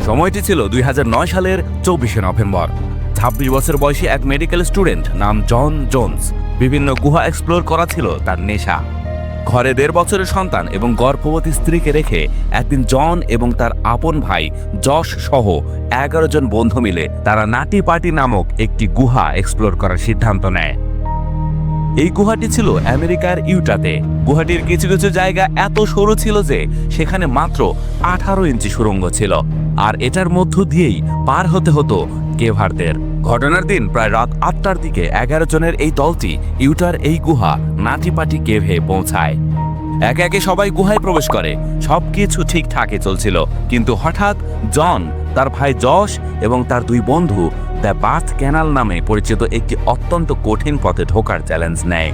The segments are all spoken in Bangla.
সময়টি ছিল 2009 সালের 24শে নভেম্বর। 26 বছর বয়সী এক মেডিকেল স্টুডেন্ট নাম জন জোন্স। বিভিন্ন গুহা এক্সপ্লোর করা ছিল তার নেশা। ঘরে 1.5 বছরের সন্তান এবং গর্ভবতী স্ত্রীকে রেখে একদিন জন এবং তার আপন ভাই যশ সহ 11 জন বন্ধু মিলে তারা নাটি পার্টি নামক একটি গুহা এক্সপ্লোর করার সিদ্ধান্ত নেয়। এই গুহাটি ছিল আমেরিকার ইউটাতে। গুহাটির কিছু কিছু জায়গা এত সরু ছিল যে সেখানে মাত্র 18 ইঞ্চি সুড়ঙ্গ ছিল, আর এটার মধ্য দিয়েই পার হতে হতো কেভারদের। ঘটনার দিন প্রায় রাত 8টার দিকে 11 জনের এই দলটি ইউটার এই গুহা নাটিপাটি কেভে পৌঁছায়। একে একে সবাই গুহায় প্রবেশ করে। সবকিছু ঠিকঠাকই চলছিল, কিন্তু হঠাৎ জন, তার ভাই যশ এবং তার 2 বন্ধু দ্য বাথ ক্যানাল নামে পরিচিত একটি অত্যন্ত কঠিন পথে ঢোকার চ্যালেঞ্জ নেয়।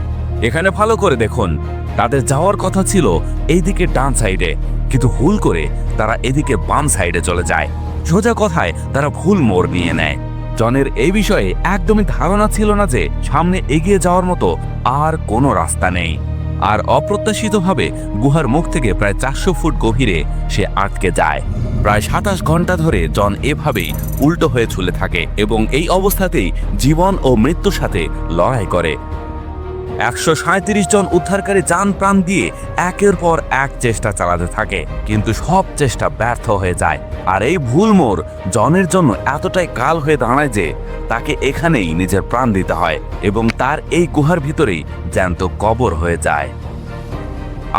এখানে ভালো করে দেখুন, তাদের যাওয়ার কথা ছিল এইদিকে ডান সাইডে, কিন্তু ভুল করে তারা এদিকে বাম সাইডে চলে যায়। সোজা কথায় তারা ভুল মোড় নিয়ে নেয়। জনের এই বিষয়ে একদমই ধারণা ছিল না যে সামনে এগিয়ে যাওয়ার মতো আর কোনো রাস্তা নেই। আর অপ্রত্যাশিতভাবে গুহার মুখ থেকে প্রায় 400 ফুট গভীরে সে আটকে যায়। প্রায় 27 ঘন্টা ধরে জন এভাবেই উল্টো হয়ে ঝুলে থাকে এবং এই অবস্থাতেই জীবন ও মৃত্যুর সাথে লড়াই করে। 137 জন উদ্ধারকারী জান প্রাণ দিয়ে একের পর এক চেষ্টা চালাতে থাকে, কিন্তু সব চেষ্টা ব্যর্থ হয়ে যায়। আর এই ভুল মোড় জনের জন্য এতটাই কাল হয়ে দাঁড়ায় যে তাকে এখানেই নিজের প্রাণ দিতে হয় এবং তার এই গুহার ভিতরেই জ্যান্ত কবর হয়ে যায়।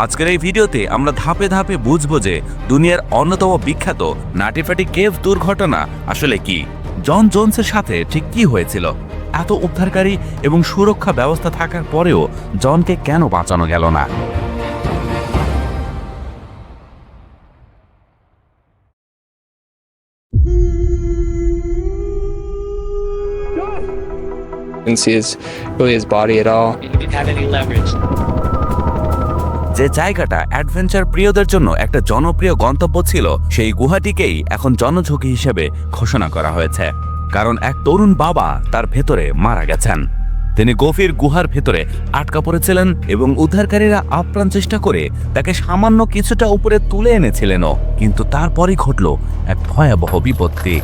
আজকের এই ভিডিওতে আমরা ধাপে ধাপে বুঝবো যে দুনিয়ার অন্যতম বিখ্যাত নাটিপাটি কেভ দুর্ঘটনা আসলে কি, জন জোন্সের সাথে ঠিক কি হয়েছিল, এত উদ্ধারকারী এবং সুরক্ষা ব্যবস্থা থাকার পরেও জনকে কেন বাঁচানো গেল না। Didn't see his body at all. He didn't have any leverage. যে জায়গাটা অ্যাডভেঞ্চার প্রিয়দের জন্য একটা জনপ্রিয় গন্তব্য ছিল, সেই গুহাটিকেই এখন জনঝুঁকি হিসেবে ঘোষণা করা হয়েছে, কারণ এক তরুণ বাবা তার ভেতরে মারা গেছেন। তিনি গভীর গুহার ভেতরে আটকা পড়েছিলেন এবং উদ্ধারকারীরা আপ্রাণ চেষ্টা করে তাকে সামান্য কিছুটা উপরে তুলে এনেছিলেনও, কিন্তু তারপরই ঘটল এক ভয়াবহ বিপত্তি।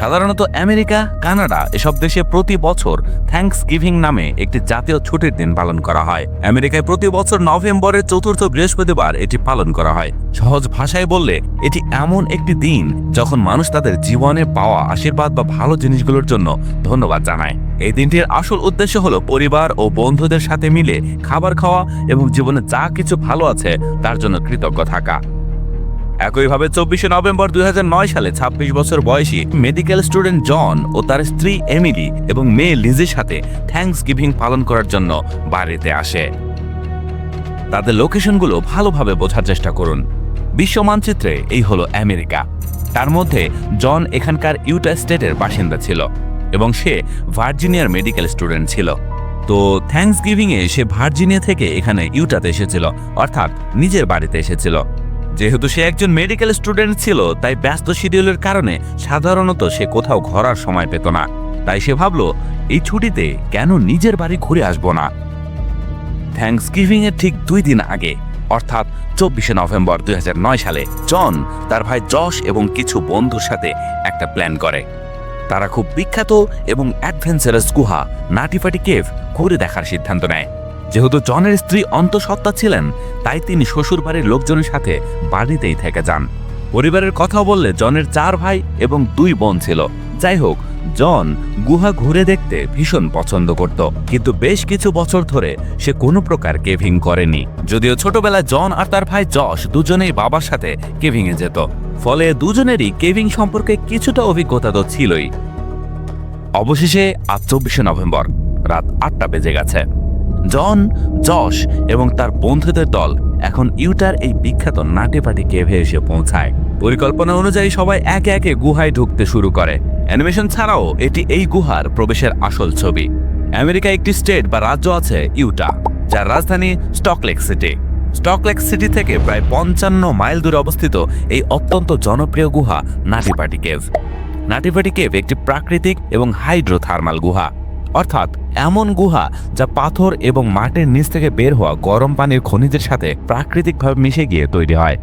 সাধারণত আমেরিকা, কানাডা এসব দেশে প্রতি বছর থ্যাঙ্কস গিভিং নামে একটি জাতীয় ছুটির দিন পালন করা হয়। আমেরিকায় প্রতি বছর নভেম্বরের 4র্থ বৃহস্পতিবার এটি পালন করা হয়। সহজ ভাষায় বললে এটি এমন একটি দিন যখন মানুষ তাদের জীবনে পাওয়া আশীর্বাদ বা ভালো জিনিসগুলোর জন্য ধন্যবাদ জানায়। এই দিনটির আসল উদ্দেশ্য হলো পরিবার ও বন্ধুদের সাথে মিলে খাবার খাওয়া এবং জীবনে যা কিছু ভালো আছে তার জন্য কৃতজ্ঞ থাকা। একইভাবে 24শে নভেম্বর 2009 সালে 26 বছর বয়সী মেডিকেল স্টুডেন্ট জন ও তার স্ত্রী এমিলি এবং মেয়ে লিজির সাথে থ্যাঙ্কস গিভিং পালন করার জন্য বাড়িতে আসে। তাদের লোকেশনগুলো ভালোভাবে বোঝার চেষ্টা করুন। বিশ্ব মানচিত্রে এই হলো আমেরিকা। তার মধ্যে জন এখানকার ইউটা স্টেটের বাসিন্দা ছিল এবং সে ভার্জিনিয়ার মেডিকেল স্টুডেন্ট ছিল। তো থ্যাঙ্কস গিভিংয়ে সে ভার্জিনিয়া থেকে এখানে ইউটাতে এসেছিল, অর্থাৎ নিজের বাড়িতে এসেছিল। যেহেতু সে একজন মেডিকেল স্টুডেন্ট ছিল, তাই ব্যস্ত শিডিউলের কারণে সাধারণত সে কোথাও ঘোরার সময় পেত না। তাই সে ভাবল এই ছুটিতে কেন নিজের বাড়ি ঘুরে আসবো না। থ্যাঙ্কস গিভিং এর ঠিক 2 দিন আগে, অর্থাৎ 24শে নভেম্বর 2009 সালে জন তার ভাই যশ এবং কিছু বন্ধুর সাথে একটা প্ল্যান করে। তারা খুব বিখ্যাত এবং অ্যাডভেঞ্চারাস গুহা নাটিপাটি কেভ ঘুরে দেখার সিদ্ধান্ত নেয়। যেহেতু জনের স্ত্রী অন্তঃসত্ত্বা ছিলেন, তাই তিনি শ্বশুর বাড়ির লোকজনের সাথে বাড়িতেই থেকে যান। পরিবারের কথা বললে জনের 4 ভাই এবং 2 বোন ছিল। যাই হোক, জন গুহা ঘুরে দেখতে ভীষণ পছন্দ করত, কিন্তু বেশ কিছু বছর ধরে সে কোনো প্রকার কেভিং করেনি। যদিও ছোটবেলায় জন আর তার ভাই যশ দুজনেই বাবার সাথে কেভিংয়ে যেত, ফলে দুজনেরই কেভিং সম্পর্কে কিছুটা অভিজ্ঞতা তো ছিলই। অবশেষে আজ 24শে নভেম্বর রাত 8টা বেজে গেছে। জন, যশ এবং তার বন্ধুদের দল এখন ইউটার এই বিখ্যাত নাটিপাটি কেভে এসে পৌঁছায়। পরিকল্পনা অনুযায়ী সবাই একে একে গুহায় ঢুকতে শুরু করে। অ্যানিমেশন ছাড়াও এটি এই গুহার প্রবেশের আসল ছবি। আমেরিকায় একটি স্টেট বা রাজ্য আছে ইউটা, যার রাজধানী স্টকলেক সিটি। স্টকলেক সিটি থেকে প্রায় 55 মাইল দূরে অবস্থিত এই অত্যন্ত জনপ্রিয় গুহা নাটিপাটি কেভ। নাটিপাটি কেভ একটি প্রাকৃতিক এবং হাইড্রোথার্মাল গুহা, অর্থাৎ এমন গুহা যা পাথর এবং মাটির নিচ থেকে বের হওয়া গরম পানির খনিজের সাথে প্রাকৃতিকভাবে মিশে গিয়ে তৈরি হয়।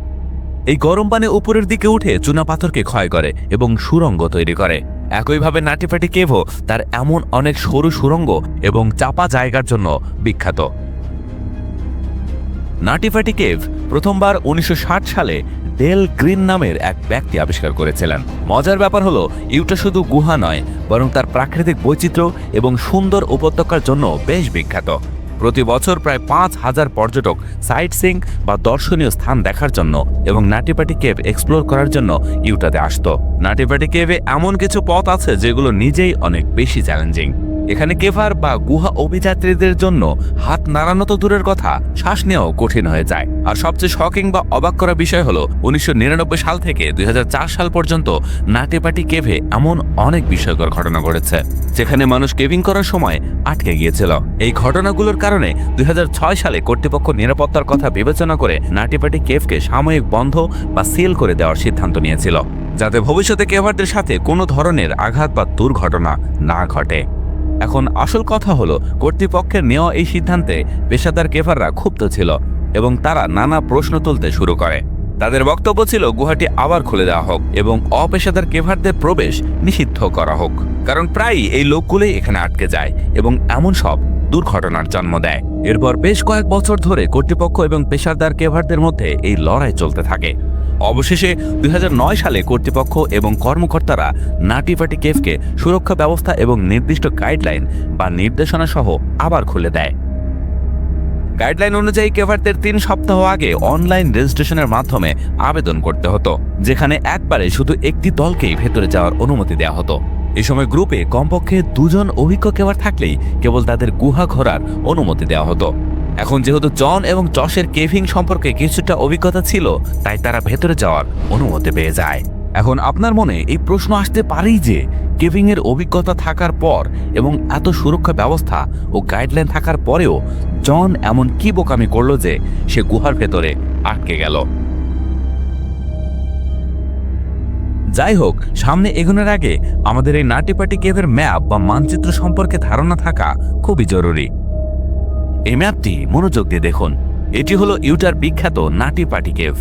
এই গরম পানি উপরের দিকে উঠে চুনাপাথরকে ক্ষয় করে এবং সুড়ঙ্গ তৈরি করে। একইভাবে নাটিফাটি কেভও তার এমন অনেক সরু সুড়ঙ্গ এবং চাপা জায়গার জন্য বিখ্যাত। নাটিফাটি কেভ প্রথমবার 1960 সালে ডেল গ্রিন নামের এক ব্যক্তি আবিষ্কার করেছিলেন। মজার ব্যাপার হলো ইউটা শুধু গুহা নয়, বরং তার প্রাকৃতিক বৈচিত্র্য এবং সুন্দর উপত্যকার জন্য বেশ বিখ্যাত। প্রতি বছর প্রায় 5,000 পর্যটক সাইট সিং বা দর্শনীয় স্থান দেখার জন্য এবং নাটিফাটি কেভ এক্সপ্লোর করার জন্য ইউটাতে আসতো। নাটিফাটি কেভে এমন কিছু পথ আছে যেগুলো নিজেই অনেক বেশি চ্যালেঞ্জিং। এখানে কেভার বা গুহা অভিযাত্রীদের জন্য হাত নাড়ানো তো দূরের কথা, শ্বাস নেওয়াও কঠিন হয়ে যায়। আর সবচেয়ে শকিং বা অবাক করা বিষয় হলো 1999 সাল থেকে 2004 সাল পর্যন্ত নাটিফাটি কেভে এমন অনেক বিস্ময়কর ঘটনা ঘটেছে যেখানে মানুষ কেভিং করার সময় আটকে গিয়েছিল। এই ঘটনাগুলোর কারণে 2006 সালে কর্তৃপক্ষ নিরাপত্তার কথা বিবেচনা করে নাটিফাটি কেভকে সাময়িক বন্ধ বা সিল করে দেওয়ার সিদ্ধান্ত নিয়েছিল, যাতে ভবিষ্যতে কেভারদের সাথে কোনো ধরনের আঘাত বা দুর্ঘটনা না ঘটে। এখন আসল কথা হলো, কর্তৃপক্ষের নেওয়া এই সিদ্ধান্তে পেশাদার কেভাররা ক্ষুব্ধ ছিল এবং তারা নানা প্রশ্ন তুলতে শুরু করে। তাদের বক্তব্য ছিল গুহাটি আবার খুলে দেওয়া হোক এবং অপেশাদার কেভারদের প্রবেশ নিষিদ্ধ করা হোক, কারণ প্রায়ই এই লোকগুলোই এখানে আটকে যায় এবং এমন সব দুর্ঘটনার জন্ম দেয়। এরপর বেশ কয়েক বছর ধরে কর্তৃপক্ষ এবং পেশাদার কেভারদের মধ্যে এই লড়াই চলতে থাকে। অবশেষে 2009 সালে কর্তৃপক্ষ এবং কর্মকর্তারা নাটিফাটি কেভকে সুরক্ষা ব্যবস্থা এবং নির্দিষ্ট গাইডলাইন বা নির্দেশনা সহ আবার খুলে দেয়। গাইডলাইন অনুযায়ী কেভারদের 3 সপ্তাহ আগে অনলাইন রেজিস্ট্রেশনের মাধ্যমে আবেদন করতে হতো, যেখানে একবারে শুধু একটি দলকেই ভেতরে যাওয়ার অনুমতি দেওয়া হতো। এই সময় গ্রুপে কমপক্ষে 2 জন অভিজ্ঞ কেভার থাকলেই কেবল তাদের গুহা ঘোরার অনুমতি দেওয়া হতো। এখন যেহেতু জন এবং জশের কেভিং সম্পর্কে কিছুটা অভিজ্ঞতা ছিল, তাই তারা ভেতরে যাওয়ার অনুমতি পেয়ে যায়। এখন আপনার মনে এই প্রশ্ন আসতে পারেই যে কেভিং এর অভিজ্ঞতা থাকার পর এবং এত সুরক্ষা ব্যবস্থা ও গাইডলাইন থাকার পরেও জন এমন কি বোকামি করলো যে সে গুহার ভেতরে আটকে গেল। যাই হোক, সামনে এগোনোর আগে আমাদের এই নাটিফাটি কেভের ম্যাপ বা মানচিত্র সম্পর্কে ধারণা থাকা খুবই জরুরি। এই ম্যাপটি মনোযোগ দিয়ে দেখুন। এটি হলো ইউটার বিখ্যাত নাটিফাটি কেভ।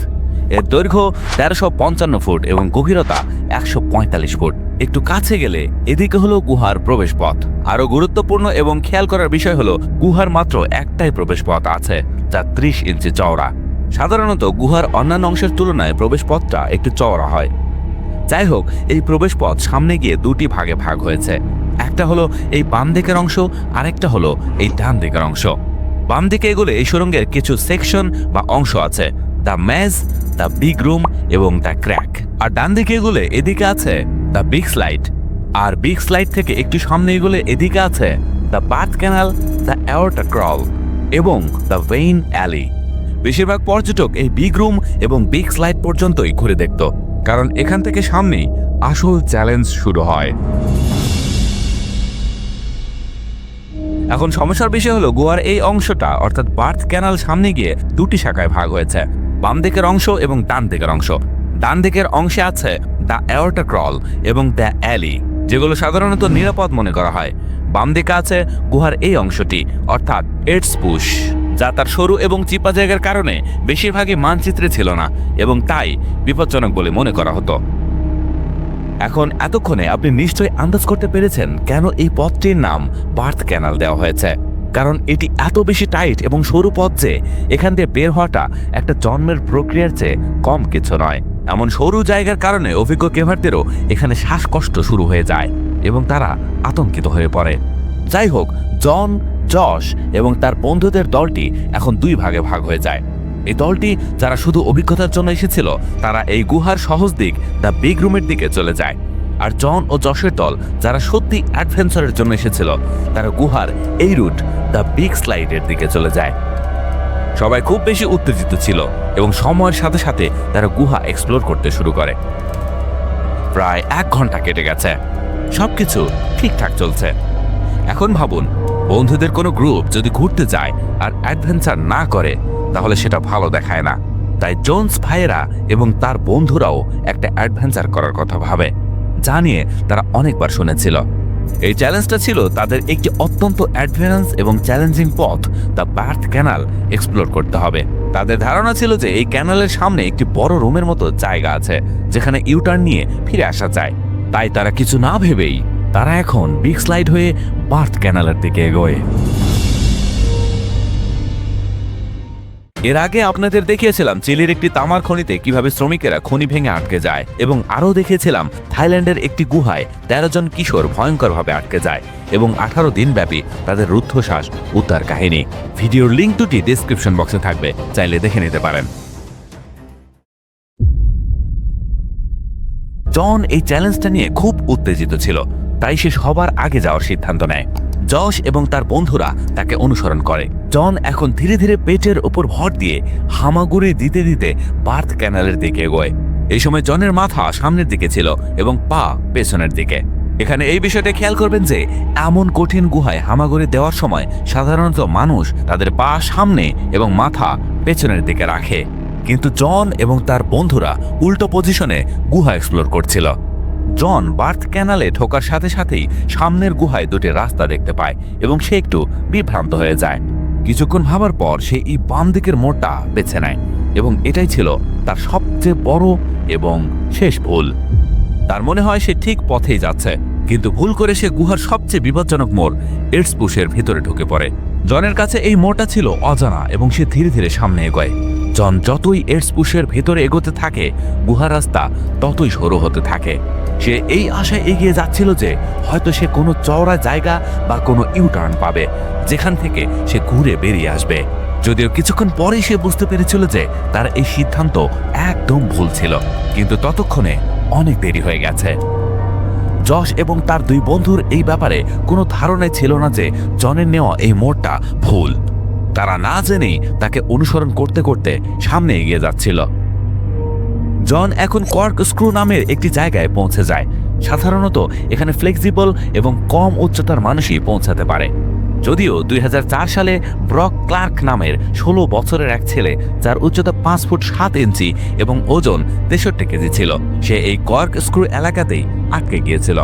এর দৈর্ঘ্য 1355 ফুট এবং গভীরতা 145 ফুট। একটু কাছে গেলে এদিকে হলো গুহার প্রবেশ পথ। আরো গুরুত্বপূর্ণ এবং খেয়াল করার বিষয় হলো গুহার মাত্র একটাই প্রবেশ পথ আছে, যা 30 ইঞ্চি চওড়া। সাধারণত গুহার অন্যান্য অংশের তুলনায় প্রবেশ পথটা একটু চওড়া হয়। যাই হোক, এই প্রবেশ পথ সামনে গিয়ে 2টি ভাগে ভাগ হয়েছে। একটা হলো এই বাম দিকের অংশ, আরেকটা হলো এই ডান দিকের অংশ। বাম দিকে এগুলো এই সুড়ঙ্গের কিছু সেকশন বা অংশ আছে, the maze, the big room এবং দ্য ক্র্যাক। আর ডান দিকে এগুলো এদিকে আছে দ্য বিগ স্লাইড। আর বিগ স্লাইড থেকে একটু সামনে এগুলো এদিকে আছে the bath canal, the aorta crawl এবং দ্য ভেইন অ্যালি। বেশিরভাগ পর্যটক এই বিগ রুম এবং বিগ স্লাইড পর্যন্তই ঘুরে দেখত, কারণ এখান থেকে সামনেই আসল চ্যালেঞ্জ শুরু হয়। এখন সমস্যার বিষয় হলো গুহার এই অংশটা অর্থাৎ বার্থ ক্যানাল সামনে গিয়ে 2টি শাখায় ভাগ হয়েছে, বাম দিকের অংশ এবং ডান দিকের অংশ। ডান দিকের অংশে আছে দ্য অ্যাওর্টা ক্রল এবং দ্য অ্যালি, যেগুলো সাধারণত নিরাপদ মনে করা হয়। বাম দিকে আছে গুহার এই অংশটি অর্থাৎ এডস পুশ, যা তার সরু এবং চিপা জায়গার কারণে বেশিরভাগই মানচিত্রে ছিল না এবং তাই বিপজ্জনক বলে মনে করা হতো। এখন এতক্ষণে আপনি নিশ্চয়ই আন্দাজ করতে পেরেছেন কেন এই পথটির নাম বার্থ ক্যানাল দেওয়া হয়েছে। কারণ এটি এত বেশি টাইট এবং সরু পথ যে এখান দিয়ে বের হওয়াটা একটা জন্মের প্রক্রিয়ার চেয়ে কম কিছু নয়। এমন সরু জায়গার কারণে অভিজ্ঞ কেভারদেরও এখানে শ্বাসকষ্ট শুরু হয়ে যায় এবং তারা আতঙ্কিত হয়ে পড়ে। যাই হোক, জন, জশ এবং তার বন্ধুদের দলটি এখন 2 ভাগে ভাগ হয়ে যায়। এই দলটি যারা শুধু অভিজ্ঞতার জন্য এসেছিল, তারা এই গুহার সহজ দিক দ্য বিগ রুমের দিকে চলে যায়। আর জন ও জশের দল যারা সত্যি অ্যাডভেঞ্চারের জন্য এসেছিল, তারা গুহার এই রুট দ্য বিগ স্লাইডের দিকে চলে যায়। সবাই খুব বেশি উত্তেজিত ছিল এবং সময়ের সাথে সাথে তারা গুহা এক্সপ্লোর করতে শুরু করে। প্রায় 1 ঘন্টা কেটে গেছে, সবকিছু ঠিকঠাক চলছে। এখন ভাবুন, বন্ধুদের কোনো গ্রুপ যদি ঘুরতে যায় আর অ্যাডভেঞ্চার না করে, তাহলে সেটা ভালো দেখায় না। তাই জোন্স ভাইয়েরা এবং তার বন্ধুরাও একটা অ্যাডভেঞ্চার করার কথা ভাবে, যা নিয়ে তারা অনেকবার শুনেছিল। এই চ্যালেঞ্জটা ছিল তাদের একটি অত্যন্ত অ্যাডভেঞ্চারাস এবং চ্যালেঞ্জিং পথ, দ্য বার্থ ক্যানাল, এক্সপ্লোর করতে হবে। তাদের ধারণা ছিল যে এই ক্যানালের সামনে একটি বড় রুমের মতো জায়গা আছে যেখানে ইউটার্ন নিয়ে ফিরে আসা যায়। তাই তারা কিছু না ভেবেই তারা এখন বিগ স্লাইড হয়ে বার্থ ক্যানালের দিকে এগোয়। এর আগে আপনাদের দেখিয়েছিলাম চিলির একটি তামার খনিতে কিভাবে শ্রমিকেরা খনি ভেঙে আটকে যায়, এবং আরও দেখিয়েছিলাম থাইল্যান্ডের একটি গুহায় 13 জন কিশোর ভয়ঙ্করভাবে আটকে যায় এবং 18 দিন ব্যাপী তাদের রুদ্ধশ্বাস উদ্ধার কাহিনী। ভিডিওর লিঙ্ক দুটি ডেসক্রিপশন বক্সে থাকবে, চাইলে দেখে নিতে পারেন। জন এই চ্যালেঞ্জটা নিয়ে খুব উত্তেজিত ছিল, তাই সে সবার আগে যাওয়ার সিদ্ধান্ত নেয়। জশ এবং তার বন্ধুরা তাকে অনুসরণ করে। জন এখন ধীরে ধীরে পেটের উপর ভর দিয়ে হামাগুড়ি দিতে দিতে বার্থ ক্যানালের দিকে এগোয়। এই সময় জনের মাথা সামনের দিকে ছিল এবং পা পেছনের দিকে। এখানে এই বিষয়টা খেয়াল করবেন যে এমন কঠিন গুহায় হামাগুড়ি দেওয়ার সময় সাধারণত মানুষ তাদের পা সামনে এবং মাথা পেছনের দিকে রাখে, কিন্তু জন এবং তার বন্ধুরা উল্টো পজিশনে গুহা এক্সপ্লোর করছিল। জন বার্থ ক্যানালে ঢোকার সাথে সাথেই সামনের গুহায় দুটি রাস্তা দেখতে পায় এবং সে একটু বিভ্রান্ত হয়ে যায়। কিছুক্ষণ ভাবার পর সে এই বাম দিকের মোড়টা বেছে নেয় এবং এটাই ছিল তার সবচেয়ে বড় এবং শেষ ভুল। তার মনে হয় সে ঠিক পথেই যাচ্ছে, কিন্তু ভুল করে সে গুহার সবচেয়ে বিপজ্জনক মোড় এডসপুশের ভিতরে ঢুকে পড়ে। জনের কাছে এই মোড়টা ছিল অজানা এবং সে ধীরে ধীরে সামনে এগোয়। জন যতই এডসপুশের ভেতরে এগোতে থাকে গুহার রাস্তা ততই সরু হতে থাকে। সে এই আশায় এগিয়ে যাচ্ছিল যে হয়তো সে কোনো চওড়া জায়গা বা কোনো ইউটার্ন পাবে যেখান থেকে সে ঘুরে বেরিয়ে আসবে। যদিও কিছুক্ষণ পরেই সে বুঝতে পেরেছিল যে তার এই সিদ্ধান্ত একদম ভুল ছিল, কিন্তু ততক্ষণে অনেক দেরি হয়ে গেছে। জশ এবং তার দুই বন্ধুর এই ব্যাপারে কোনো ধারণাই ছিল না যে জনের নেওয়া এই মোড়টা ভুল। তারা না জেনেই তাকে অনুসরণ করতে করতে সামনে এগিয়ে যাচ্ছিল। জন এখন কর্ক স্ক্রু নামের একটি জায়গায় পৌঁছে যায়। সাধারণত এখানে ফ্লেক্সিবল এবং কম উচ্চতার মানুষই পৌঁছাতে পারে। যদিও 2004 সালে ব্রক ক্লার্ক নামের 16 বছরের এক ছেলে, যার উচ্চতা 5 ফুট 7 ইঞ্চি এবং ওজন 63 কেজি ছিল, সে এই কর্ক স্ক্রু এলাকাতেই আটকে গিয়েছিল।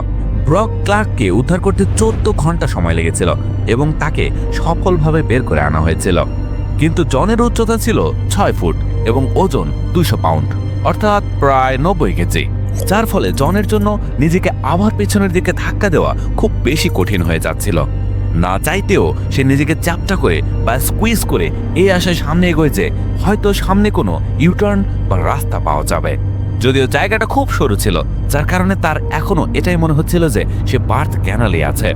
ব্রক ক্লার্ককে উদ্ধার করতে 14 ঘন্টা সময় লেগেছিল এবং তাকে সফলভাবে বের করে আনা হয়েছিল। কিন্তু জনের উচ্চতা ছিল 6 ফুট এবং ওজন 200 পাউন্ড, অর্থাৎ প্রায় 90 কেজি, যার ফলে জনের জন্য নিজেকে আবার পেছনের দিকে ধাক্কা দেওয়া খুব বেশি কঠিন হয়ে যাচ্ছিল। না চাইতেও সে নিজেকে চাপটা করে বা স্কুইজ করে এই আশায় সামনে এগোয় যে হয়তো সামনে কোনো ইউটার্ন বা রাস্তা পাওয়া যাবে। যদিও জায়গাটা খুব সরু ছিল, যার কারণে তার এখনো এটাই মনে হচ্ছিল যে সে বার্থ ক্যানালে আছে।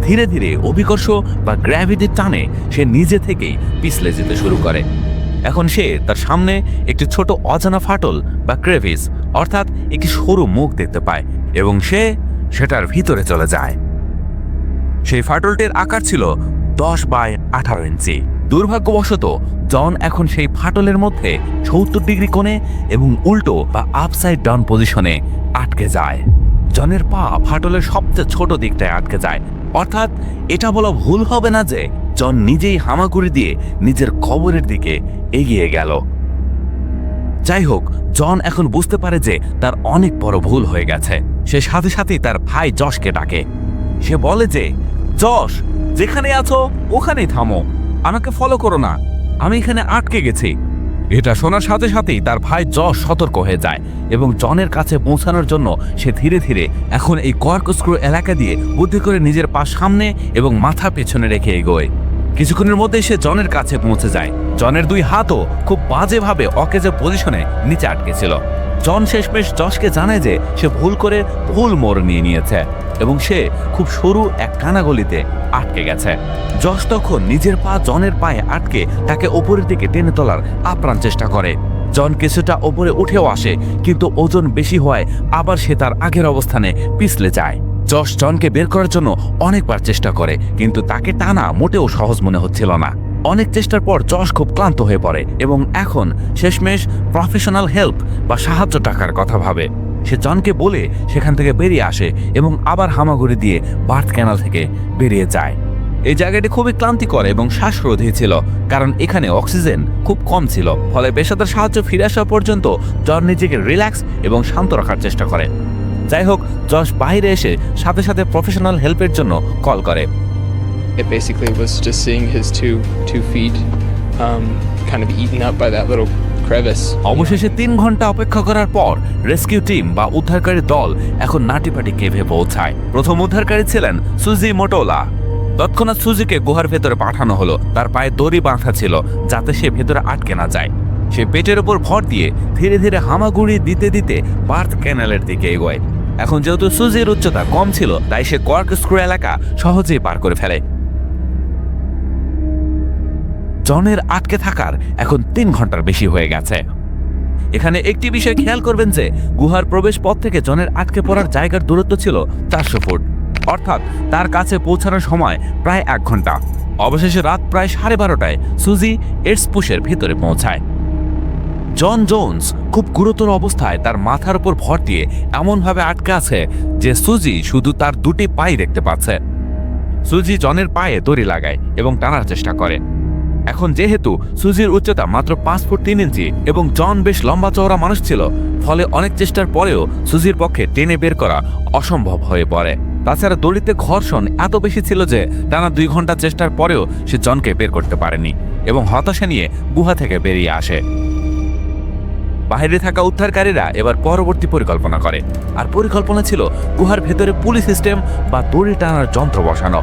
ধীরে ধীরে অভিকর্ষ বা গ্র্যাভিটির টানে সে নিজে থেকেই পিছলে যেতে শুরু করে। এখন সে তার সামনে একটি ছোট অজানা ফাটল বা ক্রেভিস, অর্থাৎ একটি সরু মুখ দেখতে পায় এবং সে সেটার ভিতরে চলে যায়। সেই ফাটলটির আকার ছিল 10 বাই 18 ইঞ্চি। দুর্ভাগ্যবশত জন এখন সেই ফাটলের মধ্যে 70 ডিগ্রি কোণে এবং উল্টো বা আপসাইড ডাউন পজিশনে আটকে যায়। জনের পা ফাটলের সবচেয়ে ছোট দিকটায় আটকে যায়, অর্থাৎ এটা বলা ভুল হবে না যে জন নিজেই হামাগুড়ি দিয়ে নিজের কবরের দিকে এগিয়ে গেল। যাই হোক, জন এখন বুঝতে পারে যে তার অনেক বড় ভুল হয়ে গেছে। সে সাথে সাথেই তার ভাই জশকে ডাকে। সে বলে যে, জশ, যেখানে আছো ওখানেই থামো, আমাকে ফলো করো না, আমি এখানে আটকে গেছি। এটা শোনার সাথে সাথেই তার ভাই জশ সতর্ক হয়ে যায় এবং জনের কাছে পৌঁছানোর জন্য সে ধীরে ধীরে এখন এই কর্ক স্ক্রু এলাকা দিয়ে বুদ্ধি করে নিজের পা সামনে এবং মাথা পেছনে রেখে এগোয়। কিছুক্ষণের মধ্যে সে জনের কাছে পৌঁছে যায়। জনের দুই হাতও খুব বাজেভাবে অকেজো পজিশনে নিচে আটকে ছিল। জন শেষমেশ জশকে জানায় যে সে ভুল করে ভুল মোড় নিয়ে নিয়েছে এবং সে খুব সরু এক কানাগলিতে আটকে গেছে। জশ তখন নিজের পা জনের পায়ে আটকে তাকে ওপরের দিকে টেনে তোলার আপ্রাণ চেষ্টা করে। জন কিছুটা ওপরে উঠেও আসে, কিন্তু ওজন বেশি হওয়ায় আবার সে তার আগের অবস্থানে পিছলে যায়। জশ জনকে বের করার জন্য অনেকবার চেষ্টা করে, কিন্তু তাকে টানা মোটেও সহজ মনে হচ্ছিল না। অনেক চেষ্টার পর জশ খুব ক্লান্ত হয়ে পড়ে এবং এখন শেষমেশ প্রফেশনাল হেল্প বা সাহায্য টাকার কথা ভাবে। সে জনকে বলে সেখান থেকে বেরিয়ে আসে এবং আবার হামাগুড়ি দিয়ে বার্থ ক্যানাল থেকে বেরিয়ে যায়। এই জায়গাটি খুবই ক্লান্তিকর এবং শ্বাসরোধী ছিল, কারণ এখানে অক্সিজেন খুব কম ছিল। ফলে পেশাদার সাহায্য ফিরে আসা পর্যন্ত জন নিজেকে রিল্যাক্স এবং শান্ত রাখার চেষ্টা করে। যাই হোক, যশ বাইরে এসে সাথে সাথে প্রফেশনাল হেল্পের জন্য কল করে। It basically was just seeing his two feet kind of eaten up by that little crevice. অবশেষে 3 ঘন্টা অপেক্ষা করার পর রেস্কিউ টিম বা উদ্ধারকারী দল এখন নাটিপাটি কেভে পৌঁছায়। প্রথম উদ্ধারকারী ছিলেন সুজি মোটোলা। তৎক্ষণাৎ সুজিকে গুহার ভেতরে পাঠানো হলো। তার পায়ে দড়ি বাঁধা ছিল যাতে সে ভেতরে আটকে না যায়। সে পেটের উপর ভর দিয়ে ধীরে ধীরে হামাগুড়ি দিতে দিতে বার্থ ক্যানেলের দিকে এগোয়। এখন যেহেতু সুজির উচ্চতা কম ছিল, তাই সে কর্ক স্ক্রু এলাকা সহজেই পার করে ফেলে। জনের আটকে থাকার এখন 3 ঘন্টার বেশি হয়ে গেছে। এখানে একটি বিষয় খেয়াল করবেন যে গুহার প্রবেশ পথ থেকে জনের আটকে পড়ার জায়গার দূরত্ব ছিল 400 ফুট, অর্থাৎ তার কাছে পৌঁছানোর সময় প্রায় 1 ঘন্টা। অবশেষে রাত প্রায় 12:30টায় সুজি এডসপুশের ভিতরে পৌঁছায়। জন জোন্স খুব গুরুতর অবস্থায় তার মাথার উপর ভর দিয়ে এমনভাবে আটকে আছে যে সুজি শুধু তার দুটি পাই দেখতে পাচ্ছে। সুজি জনের পায়ে দড়ি লাগায় এবং টানার চেষ্টা করে। এখন যেহেতু সুজির উচ্চতা মাত্র 5 ফুট 3 ইঞ্চি এবং জন বেশ লম্বা চওড়া মানুষ ছিল, ফলে অনেক চেষ্টার পরেও সুজির পক্ষে টেনে বের করা অসম্ভব হয়ে পড়ে। তাছাড়া দড়িতে ঘর্ষণ এত বেশি ছিল যে টানা 2 ঘন্টা চেষ্টার পরেও সে জনকে বের করতে পারেনি এবং হতাশা নিয়ে গুহা থেকে বেরিয়ে আসে। বাইরে থাকা উদ্ধারকারীরা এবার পরবর্তী পরিকল্পনা করে, আর পরিকল্পনা ছিল গুহার ভেতরে পুলি সিস্টেম বা দড়ি টানার যন্ত্র বসানো।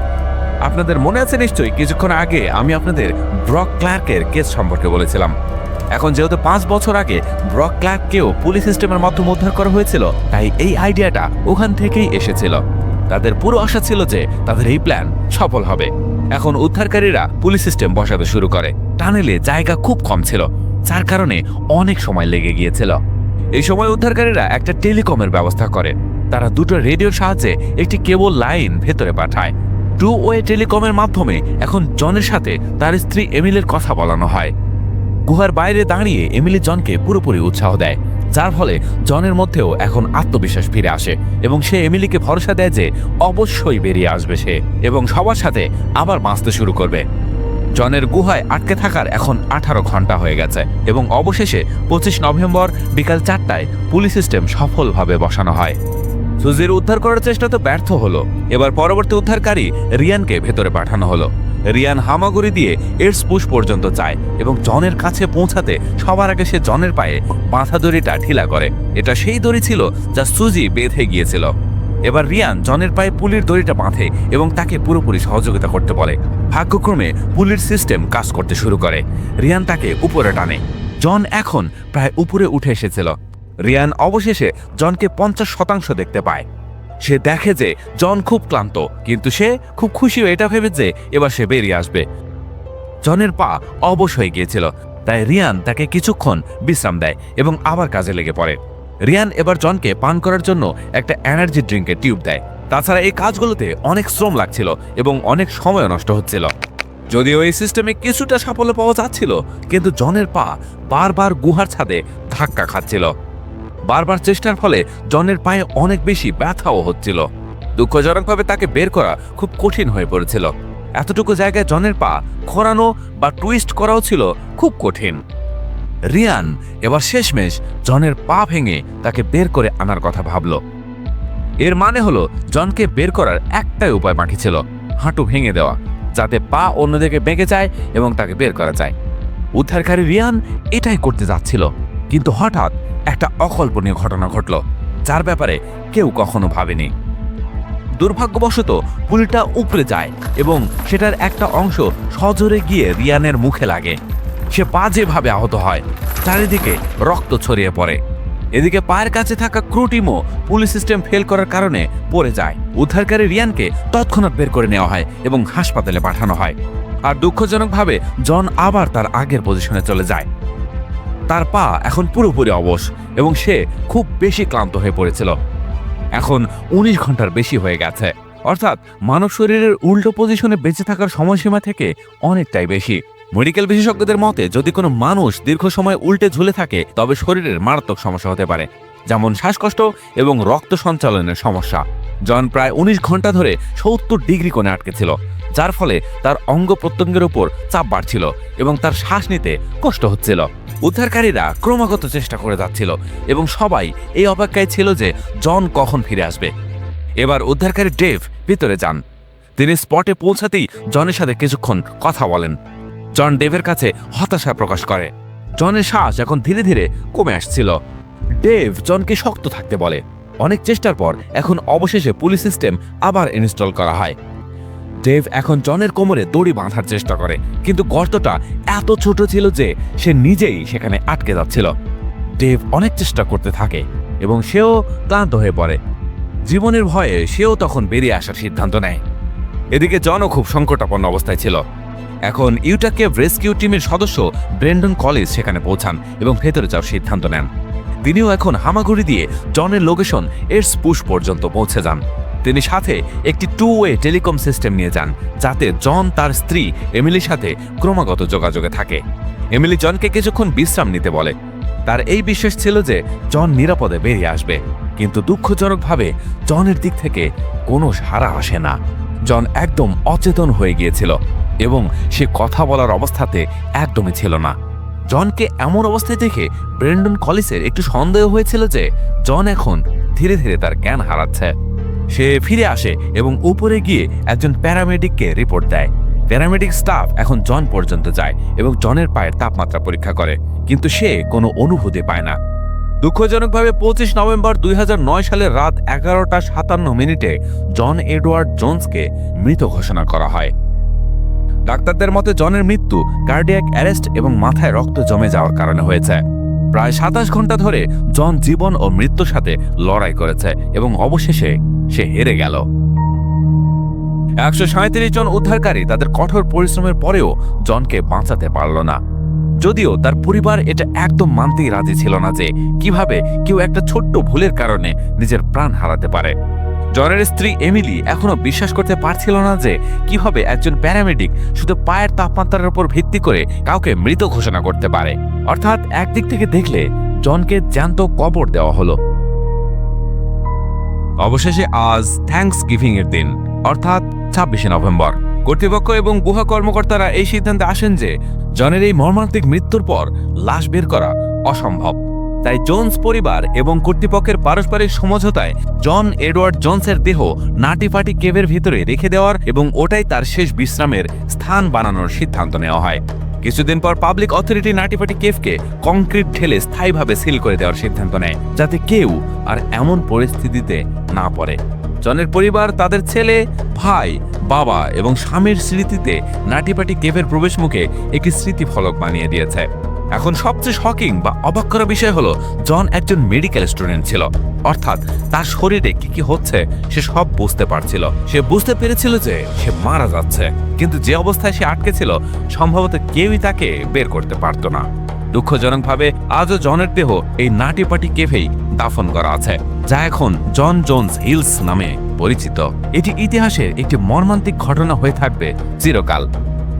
আপনাদের মনে আছে নিশ্চয়ই, কিছুক্ষণ আগে আমি আপনাদের ব্রক ক্লার্কের কেস সম্পর্কে বলেছিলাম। এখন যেহেতু 5 বছর আগে ব্রক ক্লার্ককেও পুলিশ সিস্টেমের মাধ্যমে উদ্ধার করা হয়েছিল, তাই এই আইডিয়াটা ওখান থেকেই এসেছিল। তাদের পুরো আশা ছিল যে তাদের এই প্ল্যান সফল হবে। এখন উদ্ধারকারীরা পুলিশ সিস্টেম বসাতে শুরু করে। টানেলে জায়গা খুব কম ছিল, যার কারণে অনেক সময় লেগে গিয়েছিল। এই সময় উদ্ধারকারীরা একটা টেলিকমের ব্যবস্থা করে। তারা দুটো রেডিওর সাহায্যে একটি কেবল লাইন ভেতরে পাঠায়। 2-ওয়ে টেলিকমের মাধ্যমে এখন জনের সাথে তার স্ত্রী এমিলের কথা বলানো হয়। গুহার বাইরে দাঁড়িয়ে এমিলি জনকে পুরোপুরি উৎসাহ দেয়, যার ফলে জনের মধ্যেও এখন আত্মবিশ্বাস ফিরে আসে এবং সে এমিলিকে ভরসা দেয় যে অবশ্যই বেরিয়ে আসবে সে এবং সবার সাথে আবার বাঁচতে শুরু করবে। জনের গুহায় আটকে থাকার এখন 18 ঘন্টা হয়ে গেছে এবং অবশেষে 25 নভেম্বর বিকাল 4টায় পুলিশ সিস্টেম সফলভাবে বসানো হয়। সুজির উদ্ধার করার চেষ্টা তো ব্যর্থ হলো। এবার পরবর্তী উদ্ধারকারী রিয়ানকে ভেতরে পাঠানো হলো। রিয়ান হামাগুড়ি দিয়ে এডসপুশ পর্যন্ত যায় এবং জনের কাছে পৌঁছাতে সবার আগে সে জনের পায়ে বাঁধা দড়িটা ঢিলা করে। এটা সেই দড়ি ছিল যা সুজি বেঁধে গিয়েছিল। এবার রিয়ান জনের পায়ে পুলির দড়িটা বাঁধে এবং তাকে পুরোপুরি সহযোগিতা করতে বলে। ভাগ্যক্রমে পুলির সিস্টেম কাজ করতে শুরু করে। রিয়ান তাকে উপরে টানে। জন এখন প্রায় উপরে উঠে এসেছিল। রিয়ান অবশেষে জনকে 50% দেখতে পায়। সে দেখে যে জন খুব ক্লান্ত, কিন্তু সে খুব খুশি এটা ভেবে যে এবার সে বেরিয়ে আসবে। জনের পা অবশ হয়ে গিয়েছিল, তাই রিয়ান তাকে কিছুক্ষণ বিশ্রাম দেয় এবং আবার কাজে লেগে পড়ে। রিয়ান এবার জনকে পান করার জন্য একটা এনার্জি ড্রিঙ্কের টিউব দেয়। তাছাড়া এই কাজগুলোতে অনেক শ্রম লাগছিল এবং অনেক সময় নষ্ট হচ্ছিল। যদিও এই সিস্টেমে কিছুটা সাফল্য পাওয়া যাচ্ছিল, কিন্তু জনের পা বারবার গুহার ছাদে ধাক্কা খাচ্ছিল। বারবার চেষ্টার ফলে জনের পায়ে অনেক বেশি ব্যথাও হচ্ছিল। দুঃখজনকভাবে তাকে বের করা খুব কঠিন হয়ে পড়েছিল। এতটুকু জায়গায় জনের পা খোঁড়ানো বা টুইস্ট করাও ছিল খুব কঠিন। রিয়ান এবার শেষমেশ জনের পা ভেঙে তাকে বের করে আনার কথা ভাবল। এর মানে হলো জনকে বের করার একটাই উপায় বাকি ছিল, হাঁটু ভেঙে দেওয়া, যাতে পা অন্যদিকে বেঁকে যায় এবং তাকে বের করা যায়। উদ্ধারকারী রিয়ান এটাই করতে যাচ্ছিল, কিন্তু হঠাৎ একটা অকল্পনীয় ঘটনা ঘটল, যার ব্যাপারে কেউ কখনো ভাবেনি। দুর্ভাগ্যবশত পুলিটা উপড়ে যায় এবং সেটার একটা অংশ সজোরে গিয়ে রিয়ানের মুখে লাগে। সে বাজেভাবে আহত হয়, চারিদিকে রক্ত ছড়িয়ে পড়ে। এদিকে পায়ের কাছে থাকা ক্রু টিমও পুলিশ সিস্টেম ফেল করার কারণে পড়ে যায়। উদ্ধারকারী রিয়ানকে তৎক্ষণাৎ বের করে নেওয়া হয় এবং হাসপাতালে পাঠানো হয়। আর দুঃখজনকভাবে জন আবার তার আগের পজিশনে চলে যায়। তার পা এখন পুরোপুরি অবশ এবং সে খুব বেশি ক্লান্ত হয়ে পড়েছিল। এখন 19 ঘন্টার বেশি হয়ে গেছে, অর্থাৎ মানব শরীরের উল্টো পজিশনে বেঁচে থাকার সময়সীমা থেকে অনেকটাই বেশি। মেডিকেল বিশেষজ্ঞদের মতে যদি কোনো মানুষ দীর্ঘ সময় উল্টে ঝুলে থাকে, তবে শরীরের মারাত্মক সমস্যা হতে পারে, যেমন শ্বাসকষ্ট এবং রক্ত সঞ্চালনের সমস্যা। জন প্রায় 19 ঘন্টা ধরে 70 ডিগ্রি কোণে আটকে ছিল, যার ফলে তার অঙ্গ প্রত্যঙ্গের উপর চাপ বাড়ছিল এবং তার শ্বাস নিতে কষ্ট হচ্ছিল। উদ্ধারকারীরা ক্রমাগত চেষ্টা করে যাচ্ছিল এবং সবাই এই অপেক্ষায় ছিল যে জন কখন ফিরে আসবে। এবার উদ্ধারকারী ডেভ ভিতরে যান। তিনি স্পটে পৌঁছাতেই জনের সাথে কিছুক্ষণ কথা বলেন। জন ডেভের কাছে হতাশা প্রকাশ করে। জনের শ্বাস এখন ধীরে ধীরে কমে আসছিল। ডেভ জনকে শক্ত থাকতে বলে। অনেক চেষ্টার পর এখন অবশেষে পুলিশ সিস্টেম আবার ইনস্টল করা হয়। ডেভ এখন জনের কোমরে দড়ি বাঁধার চেষ্টা করে, কিন্তু গর্তটা এত ছোট ছিল যে সে নিজেই সেখানে আটকে যাচ্ছিল। ডেভ অনেক চেষ্টা করতে থাকে এবং সেও ক্লান্ত হয়ে পড়ে। জীবনের ভয়ে সেও তখন বেরিয়ে আসার সিদ্ধান্ত নেয়। এদিকে জনও খুব সংকটাপন্ন অবস্থায় ছিল। এখন ইউটা কেভ রেস্কিউ টিমের সদস্য ব্রেন্ডন কলিস সেখানে পৌঁছান এবং ভেতরে যাওয়ার সিদ্ধান্ত নেন। তিনিও এখন হামাগুড়ি দিয়ে জনের লোকেশন এডস পুশ পর্যন্ত পৌঁছে যান। তিনি সাথে একটি 2-ওয়ে টেলিকম সিস্টেম নিয়ে যান, যাতে জন তার স্ত্রী এমিলির সাথে ক্রমাগত যোগাযোগে থাকে। এমিলি জনকে কিছুক্ষণ বিশ্রাম নিতে বলে। তার এই বিশ্বাস ছিল যে জন নিরাপদে বেরিয়ে আসবে, কিন্তু দুঃখজনকভাবে জনের দিক থেকে কোনো সাড়া আসে না। জন একদম অচেতন হয়ে গিয়েছিল এবং সে কথা বলার অবস্থাতে একদমই ছিল না। জনকে এমন অবস্থায় দেখে ব্রেন্ডন কলিসের একটু সন্দেহ হয়েছিল যে জন এখন ধীরে ধীরে তার জ্ঞান হারাচ্ছে। সে ফিরে আসে এবং উপরে গিয়ে একজন প্যারামেডিককে রিপোর্ট দেয়। প্যারামেডিক স্টাফ এখন জন পর্যন্ত যায় এবং জনের পায়ের তাপমাত্রা পরীক্ষা করে, কিন্তু সে কোনো অনুভূতি পায় না। দুঃখজনকভাবে 25 নভেম্বর 2009 সালের রাত 11:57 জন এডওয়ার্ড জোন্সকে মৃত ঘোষণা করা হয়। ডাক্তারদের মতে জনের মৃত্যু কার্ডিয়াক অ্যারেস্ট এবং মাথায় রক্ত জমে যাওয়ার কারণে হয়েছে। প্রায় 27 ঘন্টা ধরে জন জীবন ও মৃত্যুর সাথে লড়াই করেছে এবং অবশেষে সে হেরে গেল। 137 জন উদ্ধারকারী তাদের কঠোর পরিশ্রমের পরেও জনকে বাঁচাতে পারল না। যদিও তার পরিবার এটা একদম মানতেই রাজি ছিল না যে কিভাবে কেউ একটা ছোট্ট ভুলের কারণে নিজের প্রাণ হারাতে পারে। জনের স্ত্রী এমিলি এখনো বিশ্বাস করতে পারছিল না যে কিভাবে একজন প্যারামেডিক শুধু পায়ের তাপমাত্রার উপর ভিত্তি করে কাউকে মৃত ঘোষণা করতে পারে। অর্থাৎ একদিক থেকে দেখলে জনকে জ্যান্ত কবর দেওয়া হলো। অবশেষে আজ থ্যাঙ্কস গিভিং এর দিন, অর্থাৎ 26 নভেম্বর। কর্তৃপক্ষ এবং গুহা কর্মকর্তারা এই সিদ্ধান্তে আসেন যে জনের এই মর্মান্তিক মৃত্যুর পর লাশ বের করা অসম্ভব। তাই জোন্স পরিবার এবং কর্তৃপক্ষের পারস্পরিক সমঝোতায় জন এডওয়ার্ড জোন্সের দেহ নাটিফাটি কেভের ভিতরে রেখে দেওয়ার এবং ওটাই তার শেষ বিশ্রামের স্থান বানানোর সিদ্ধান্ত নেওয়া হয়। কিছুদিন পর পাবলিক অথরিটি নাটিফাটি কেভকে কংক্রিট ঢেলে স্থায়ীভাবে সিল করে দেওয়ার সিদ্ধান্ত নেয়, যাতে কেউ আর এমন পরিস্থিতিতে না পড়ে। জনের পরিবার তাদের ছেলে, ভাই, বাবা এবং স্বামীর স্মৃতিতে নাটিপাটি কেভের প্রবেশ মুখে একটি স্মৃতিফলক বানিয়ে দিয়েছে। এখন সবচেয়ে শকিং বা অবাক করা বিষয় হলো জন একজন মেডিকেল স্টুডেন্ট ছিল, অর্থাৎ তার শরীরে কি কি হচ্ছে সে সব বুঝতে পারছিল। সে বুঝতে পেরেছিল যে সে মারা যাচ্ছে, কিন্তু যে অবস্থায় সে আটকে ছিল সম্ভবত কেউই তাকে বের করতে পারত না। দুঃখজনকভাবে আজও জনের দেহ এই নাটিপাটি কেভেই দাফন করা আছে, যা এখন জন জোন্স হিলস নামে পরিচিত। এটি ইতিহাসের একটি মর্মান্তিক ঘটনা হয়ে থাকবে চিরকাল।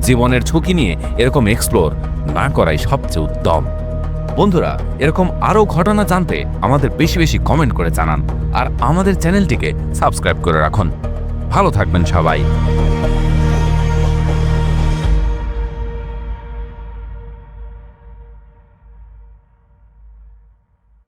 জীবনের ঝুঁকি নিয়ে এরকম এক্সপ্লোর না করাই সবচেয়ে উত্তম। বন্ধুরা, এরকম আরও ঘটনা জানতে আমাদের বেশি বেশি কমেন্ট করে জানান আর আমাদের চ্যানেলটিকে সাবস্ক্রাইব করে রাখুন। ভালো থাকবেন সবাই।